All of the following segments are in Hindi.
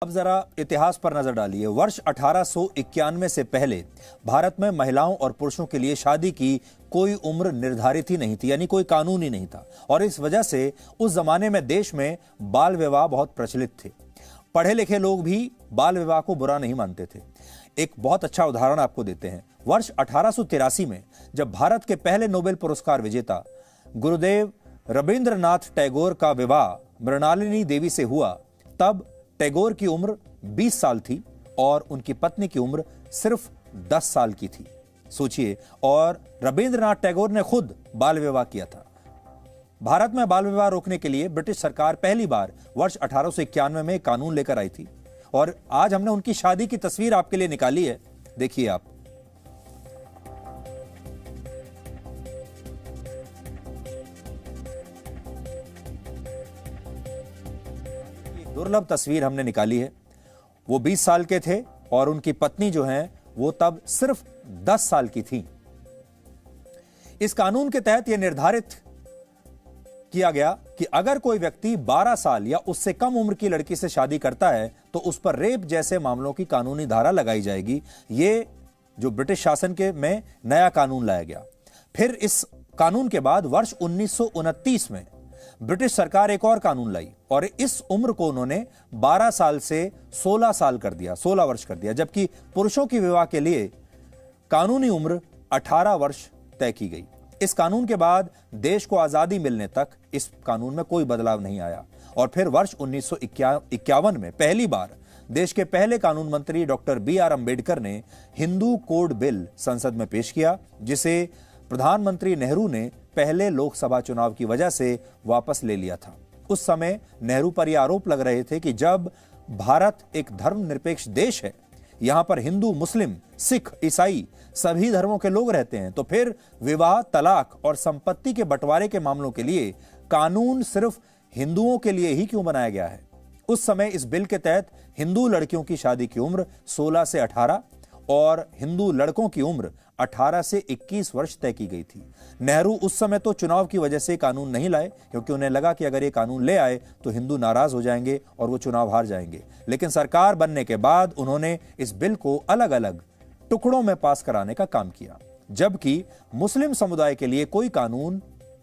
अब जरा इतिहास पर नजर डालिए। वर्ष 1891 से पहले भारत में महिलाओं और पुरुषों के लिए शादी की कोई उम्र निर्धारित ही नहीं थी, यानी कोई कानून ही नहीं था। और इस वजह से उस जमाने में देश में बाल विवाह बहुत प्रचलित थे। पढ़े लिखे लोग भी बाल विवाह को बुरा नहीं मानते थे। एक बहुत अच्छा उदाहरण आपको देते हैं। वर्ष 1883 में जब भारत के पहले नोबेल पुरस्कार विजेता गुरुदेव रविंद्रनाथ टैगोर का विवाह मृणालिनी देवी से हुआ, तब टैगोर की उम्र 20 साल थी और उनकी पत्नी की उम्र सिर्फ 10 साल की थी। सोचिए, और रविंद्रनाथ टैगोर ने खुद बाल विवाह किया था। भारत में बाल विवाह रोकने के लिए ब्रिटिश सरकार पहली बार वर्ष 1891 में कानून लेकर आई थी और आज हमने उनकी शादी की तस्वीर आपके लिए निकाली है। देखिए आप। दुर्लभ तस्वीर हमने निकाली है। वो 20 साल के थे और उनकी पत्नी जो है वो तब सिर्फ 10 साल की थी। इस कानून के तहत यह निर्धारित किया गया कि अगर कोई व्यक्ति 12 साल या उससे कम उम्र की लड़की से शादी करता है तो उस पर रेप जैसे मामलों की कानूनी धारा लगाई जाएगी। ये जो ब्रिटिश शासन के में नया कानून लाया गया। फिर इस कानून के बाद वर्ष 1929 में ब्रिटिश सरकार एक और कानून लाई और इस उम्र को उन्होंने 12 साल से 16 साल कर दिया, 16 वर्ष कर दिया, जबकि पुरुषों की विवाह के लिए कानूनी उम्र 18 वर्ष तय की गई। इस कानून के बाद देश को आजादी मिलने तक इस कानून में कोई बदलाव नहीं आया। और फिर वर्ष 1951 में पहली बार देश के पहले कानून मंत्री डॉक्टर BR अम्बेडकर ने हिंदू कोड बिल संसद में पेश किया, जिसे प्रधानमंत्री नेहरू ने पहले लोकसभा चुनाव की वजह से वापस ले लिया था। उस समय नेहरू पर यह आरोप लग रहे थे कि जब भारत एक धर्मनिरपेक्ष देश है, यहां पर हिंदू, मुस्लिम, सिख, ईसाई सभी धर्मों के लोग रहते हैं, तो फिर विवाह, तलाक और संपत्ति के बंटवारे के मामलों के लिए कानून सिर्फ हिंदुओं के लिए ही क्यों बनाया गया है। उस समय इस बिल के तहत हिंदू लड़कियों की शादी की उम्र 16 से 18 और हिंदू लड़कों की उम्र 18 से 21 वर्ष तय की गई थी। नेहरू उस समय तो चुनाव की वजह से कानून नहीं लाए, क्योंकि उन्हें लगा कि अगर ये कानून ले आए तो हिंदू नाराज हो जाएंगे और वो चुनाव हार जाएंगे। लेकिन सरकार बनने के बाद उन्होंने इस बिल को अलग अलग टुकड़ों में पास कराने का काम किया, जबकि मुस्लिम समुदाय के लिए कोई कानून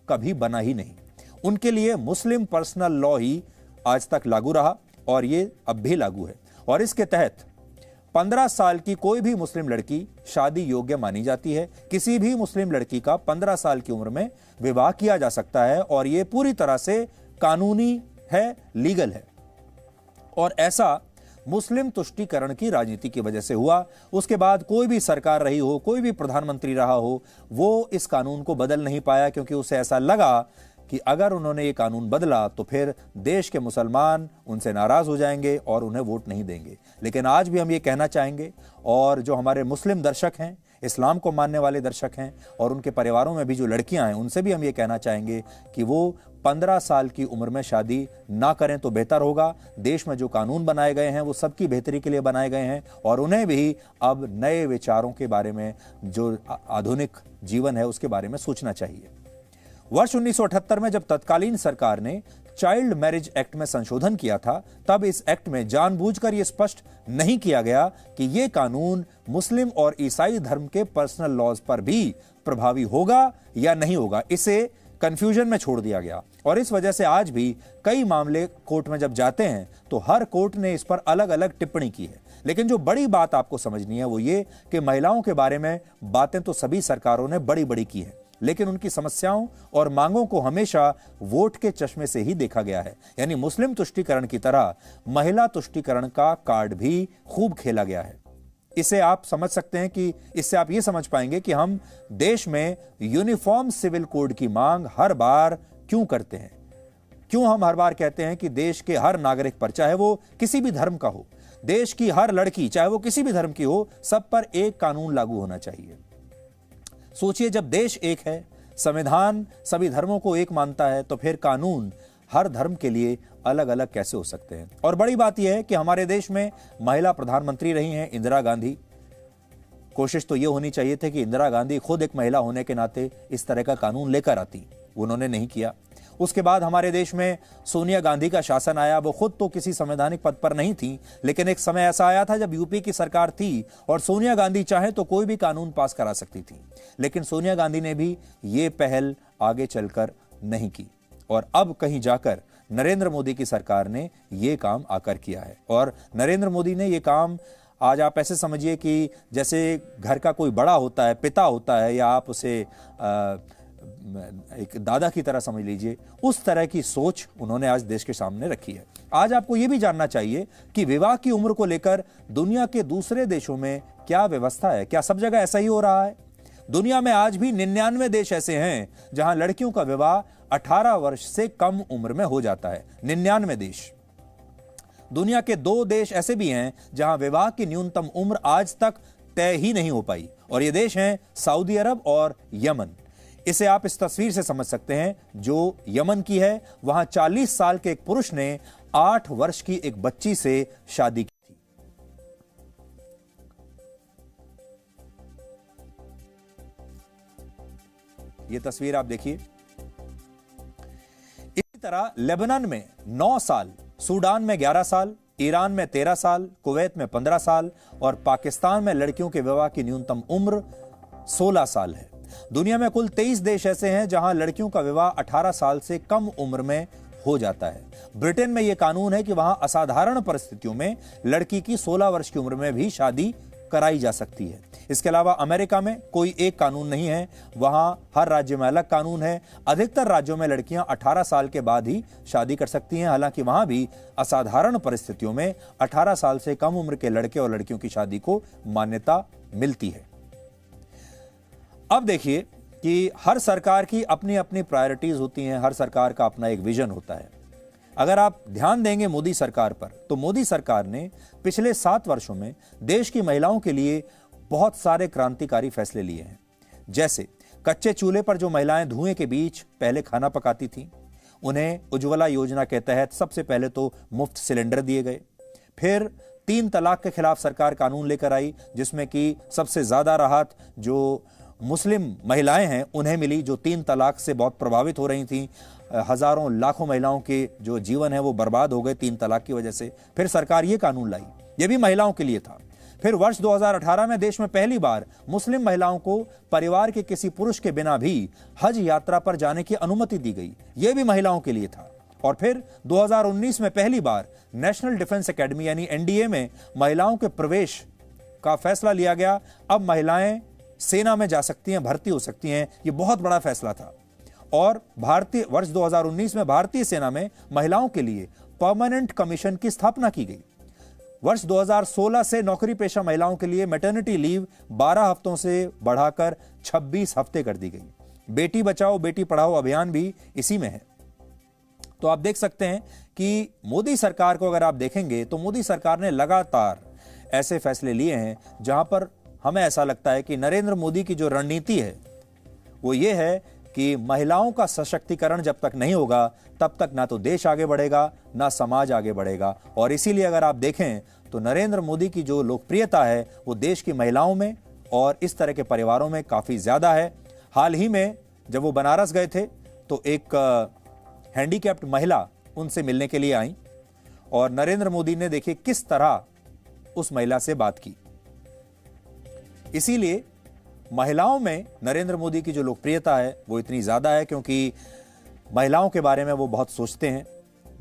कभी बना ही नहीं। उनके लिए मुस्लिम पर्सनल लॉ ही आज तक लागू रहा और ये अब भी लागू है। और इसके तहत 15 साल की कोई भी मुस्लिम लड़की शादी योग्य मानी जाती है। किसी भी मुस्लिम लड़की का 15 साल की उम्र में विवाह किया जा सकता है और यह पूरी तरह से कानूनी है, लीगल है। और ऐसा मुस्लिम तुष्टीकरण की राजनीति की वजह से हुआ। उसके बाद कोई भी सरकार रही हो, कोई भी प्रधानमंत्री रहा हो, वो इस कानून को बदल नहीं पाया, क्योंकि उसे ऐसा लगा कि अगर उन्होंने ये कानून बदला तो फिर देश के मुसलमान उनसे नाराज हो जाएंगे और उन्हें वोट नहीं देंगे। लेकिन आज भी हम ये कहना चाहेंगे, और जो हमारे मुस्लिम दर्शक हैं, इस्लाम को मानने वाले दर्शक हैं और उनके परिवारों में भी जो लड़कियां हैं, उनसे भी हम ये कहना चाहेंगे कि वो 15 साल की उम्र में शादी ना करें तो बेहतर होगा। देश में जो कानून बनाए गए हैं वो सबकी बेहतरी के लिए बनाए गए हैं और उन्हें भी अब नए विचारों के बारे में, जो आधुनिक जीवन है उसके बारे में सोचना चाहिए। वर्ष 1978 में जब तत्कालीन सरकार ने चाइल्ड मैरिज एक्ट में संशोधन किया था, तब इस एक्ट में जानबूझकर यह स्पष्ट नहीं किया गया कि यह कानून मुस्लिम और ईसाई धर्म के पर्सनल लॉज पर भी प्रभावी होगा या नहीं होगा। इसे कंफ्यूजन में छोड़ दिया गया और इस वजह से आज भी कई मामले कोर्ट में जब जाते हैं तो हर कोर्ट ने इस पर अलग अलग टिप्पणी की है। लेकिन जो बड़ी बात आपको समझनी है वो ये कि महिलाओं के बारे में बातें तो सभी सरकारों ने बड़ी बड़ी की है, लेकिन उनकी समस्याओं और मांगों को हमेशा वोट के चश्मे से ही देखा गया है। यानी मुस्लिम तुष्टीकरण की तरह महिला तुष्टीकरण का कार्ड भी खूब खेला गया है। इसे आप समझ सकते हैं कि इससे आप ये समझ पाएंगे कि हम देश में यूनिफॉर्म सिविल कोड की मांग हर बार क्यों करते हैं। क्यों हम हर बार कहते हैं कि देश के हर नागरिक पर, चाहे वो किसी भी धर्म का हो, देश की हर लड़की चाहे वो किसी भी धर्म की हो, सब पर एक कानून लागू होना चाहिए। सोचिए, जब देश एक है, संविधान सभी धर्मों को एक मानता है, तो फिर कानून हर धर्म के लिए अलग अलग कैसे हो सकते हैं। और बड़ी बात यह है कि हमारे देश में महिला प्रधानमंत्री रही हैं इंदिरा गांधी। कोशिश तो यह होनी चाहिए थी कि इंदिरा गांधी खुद एक महिला होने के नाते इस तरह का कानून लेकर आती, उन्होंने नहीं किया। उसके बाद हमारे देश में सोनिया गांधी का शासन आया। वो खुद तो किसी संवैधानिक पद पर नहीं थी, लेकिन एक समय ऐसा आया था जब यूपी की सरकार थी और सोनिया गांधी चाहे तो कोई भी कानून पास करा सकती थी, लेकिन सोनिया गांधी ने भी ये पहल आगे चलकर नहीं की। और अब कहीं जाकर नरेंद्र मोदी की सरकार ने ये काम आकर किया है। और नरेंद्र मोदी ने ये काम, आज आप ऐसे समझिए कि जैसे घर का कोई बड़ा होता है, पिता होता है, या आप उसे एक दादा की तरह समझ लीजिए, उस तरह की सोच उन्होंने आज देश के सामने रखी है। आज आपको यह भी जानना चाहिए कि विवाह की उम्र को लेकर दुनिया के दूसरे देशों में क्या व्यवस्था है। क्या सब जगह ऐसा ही हो रहा है? दुनिया में आज भी 99 देश ऐसे हैं जहां लड़कियों का विवाह 18 वर्ष से कम उम्र में हो जाता है। 99 देश। दुनिया के 2 देश ऐसे भी हैं जहां विवाह की न्यूनतम उम्र आज तक तय ही नहीं हो पाई, और ये देश हैं सऊदी अरब और यमन। इसे आप इस तस्वीर से समझ सकते हैं जो यमन की है। वहां 40 साल के एक पुरुष ने 8 वर्ष की एक बच्ची से शादी की थी। यह तस्वीर आप देखिए। इसी तरह लेबनान में 9 साल, सूडान में 11 साल, ईरान में 13 साल, कुवैत में 15 साल और पाकिस्तान में लड़कियों के विवाह की न्यूनतम उम्र 16 साल है। दुनिया में कुल 23 देश ऐसे हैं जहां लड़कियों का विवाह 18 साल से कम उम्र में हो जाता है। ब्रिटेन में यह कानून है कि वहां असाधारण परिस्थितियों में लड़की की 16 वर्ष की उम्र में भी शादी कराई जा सकती है। इसके अलावा अमेरिका में कोई एक कानून नहीं है, वहां हर राज्य में अलग कानून है। अधिकतर राज्यों में लड़कियां 18 साल के बाद ही शादी कर सकती हैं, हालांकि वहां भी असाधारण परिस्थितियों में 18 साल से कम उम्र के लड़के और लड़कियों की शादी को मान्यता मिलती है। अब देखिए कि हर सरकार की अपनी अपनी प्रायोरिटीज होती हैं, हर सरकार का अपना एक विजन होता है। अगर आप ध्यान देंगे मोदी सरकार पर, तो मोदी सरकार ने पिछले 7 वर्षों में देश की महिलाओं के लिए बहुत सारे क्रांतिकारी फैसले लिए हैं। जैसे कच्चे चूल्हे पर जो महिलाएं धुएं के बीच पहले खाना पकाती थीं, उन्हें उज्ज्वला योजना के तहत सबसे पहले तो मुफ्त सिलेंडर दिए गए। फिर 3 तलाक के खिलाफ सरकार कानून लेकर आई, जिसमें कि सबसे ज्यादा राहत जो मुस्लिम महिलाएं हैं उन्हें मिली, जो 3 तलाक से बहुत प्रभावित हो रही थीं। हजारों लाखों महिलाओं के जो जीवन है वो बर्बाद हो गए 3 तलाक की वजह से। फिर सरकार ये कानून लाई, ये भी महिलाओं के लिए था। फिर वर्ष 2018 में देश में पहली बार मुस्लिम महिलाओं को परिवार के किसी पुरुष के बिना भी हज यात्रा पर जाने की अनुमति दी गई, यह भी महिलाओं के लिए था। और फिर 2019 में पहली बार नेशनल डिफेंस एकेडमी यानी एनडीए में महिलाओं के प्रवेश का फैसला लिया गया। अब महिलाएं सेना में जा सकती हैं, भर्ती हो सकती हैं। यह बहुत बड़ा फैसला था। और वर्ष 2019 में भारतीय सेना में महिलाओं के लिए परमानेंट कमीशन की स्थापना की गई। वर्ष 2016 से नौकरी पेशा महिलाओं के लिए मैटरनिटी लीव 12 हफ्तों से बढ़ाकर 26 हफ्ते कर दी गई। बेटी बचाओ बेटी पढ़ाओ अभियान भी इसी में है। तो आप देख सकते हैं कि मोदी सरकार को अगर आप देखेंगे तो मोदी सरकार ने लगातार ऐसे फैसले लिए हैं जहां पर हमें ऐसा लगता है कि नरेंद्र मोदी की जो रणनीति है वो ये है कि महिलाओं का सशक्तिकरण जब तक नहीं होगा तब तक ना तो देश आगे बढ़ेगा ना समाज आगे बढ़ेगा। और इसीलिए अगर आप देखें तो नरेंद्र मोदी की जो लोकप्रियता है वो देश की महिलाओं में और इस तरह के परिवारों में काफी ज्यादा है। हाल ही में जब वो बनारस गए थे तो एक हैंडीकैप्ड महिला उनसे मिलने के लिए आई और नरेंद्र मोदी ने देखिए किस तरह उस महिला से बात की। इसीलिए महिलाओं में नरेंद्र मोदी की जो लोकप्रियता है वो इतनी ज्यादा है क्योंकि महिलाओं के बारे में वो बहुत सोचते हैं,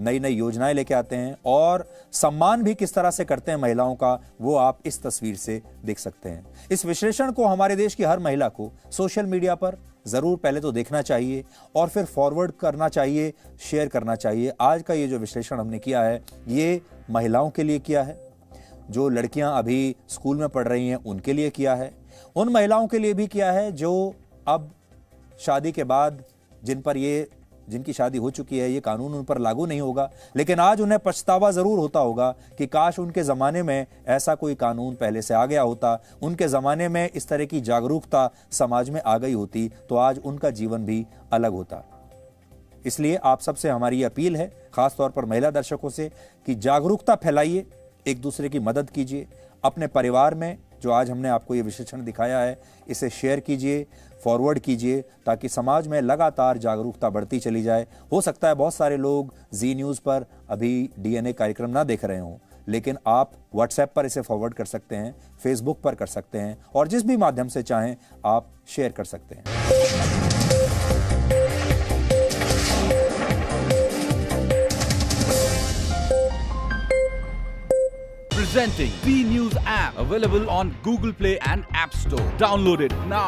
नई नई योजनाएं लेके आते हैं और सम्मान भी किस तरह से करते हैं महिलाओं का, वो आप इस तस्वीर से देख सकते हैं। इस विश्लेषण को हमारे देश की हर महिला को सोशल मीडिया पर जरूर पहले तो देखना चाहिए और फिर फॉरवर्ड करना चाहिए, शेयर करना चाहिए। आज का ये जो विश्लेषण हमने किया है ये महिलाओं के लिए किया है, जो लड़कियां अभी स्कूल में पढ़ रही हैं उनके लिए किया है, उन महिलाओं के लिए भी किया है जो अब शादी के बाद जिनकी शादी हो चुकी है, ये कानून उन पर लागू नहीं होगा, लेकिन आज उन्हें पछतावा जरूर होता होगा कि काश उनके जमाने में ऐसा कोई कानून पहले से आ गया होता, उनके जमाने में इस तरह की जागरूकता समाज में आ गई होती तो आज उनका जीवन भी अलग होता। इसलिए आप सबसे हमारी अपील है, खासतौर पर महिला दर्शकों से, कि जागरूकता फैलाइए, एक दूसरे की मदद कीजिए, अपने परिवार में जो आज हमने आपको ये विश्लेषण दिखाया है, इसे शेयर कीजिए, फॉरवर्ड कीजिए, ताकि समाज में लगातार जागरूकता बढ़ती चली जाए। हो सकता है बहुत सारे लोग जी न्यूज़ पर अभी डीएनए कार्यक्रम ना देख रहे हों, लेकिन आप व्हाट्सएप पर इसे फॉरवर्ड कर सकते हैं, फेसबुक पर कर सकते हैं, और जिस भी माध्यम से चाहें आप शेयर कर सकते हैं। Presenting B News app, available on Google Play and App Store. Download it now.